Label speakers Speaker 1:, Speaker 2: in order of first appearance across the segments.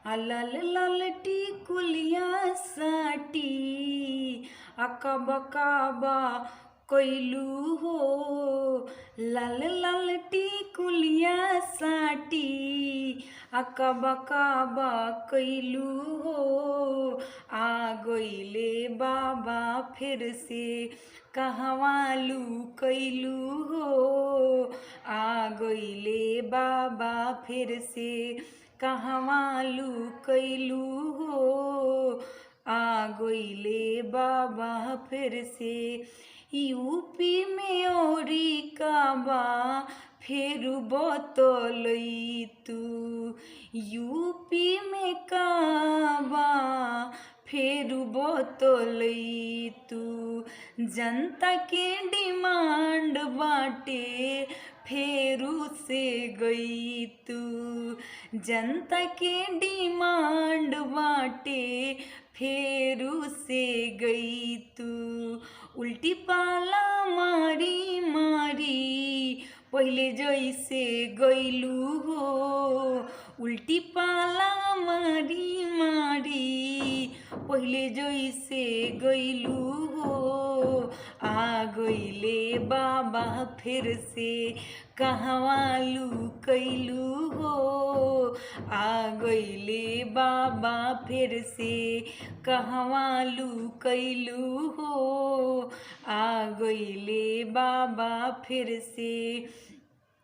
Speaker 1: लाल लाल टिकुलिया साटी अकबा काबा कैलू हो। लाल लाल टिकुलिया साटी अकबा काबा कैलू हो। आ गइले बाबा फिर से कहवा लुकैलू हो। आ गइले बाबा फिर से कहवा लुकैलू हो। आ गइले बाबा फिर से। यूपी में औरी काबा फेर बतलई तू। यूपी में काबा फेर बतलई तू। जनता के डिमांड बाटे फेरू से गई तू। जनता के डिमांड बाटे फेरू से गई तू। उल्टी पाला मारी मारी पहले जैसे गइलू हो। उल्टी पाला मारी मारी पहले जैसे गइलू हो। आ गइले बाबा फिर से कहवा लुकैलू हो। आ गइले बाबा फिर से कहवा लुकैलू हो। आ गइले बाबा फिर से।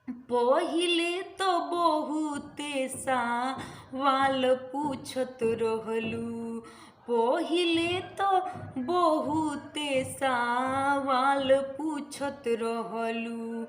Speaker 1: पहिले तो बहुते सवाल पूछत रहलू। पहिले तो बहुते सवाल पूछत रहलू।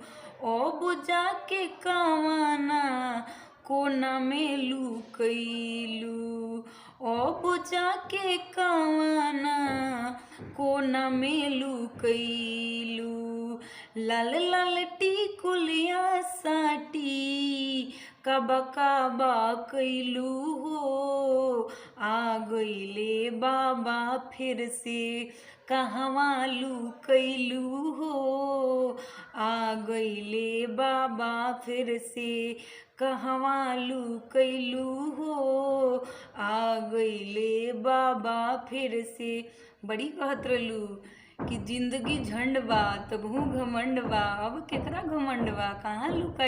Speaker 1: अब जाके कवना कोना में लुकैलू। अब जाके कवना कोना में लुकैलू। लाल लाल टिकुलिया साटी काबा काबा कैलू हो। आ गइले बाबा फिर से कहवा लुकैलू हो। आ गइले बाबा फिर से कहवा लुकैलू हो। आ गइले बाबा फिर से। बड़ी कहत रहलू कि जिंदगी झंड बा तबहू घमंड बा। अब केकरा घमंड बा, कहाँ लुका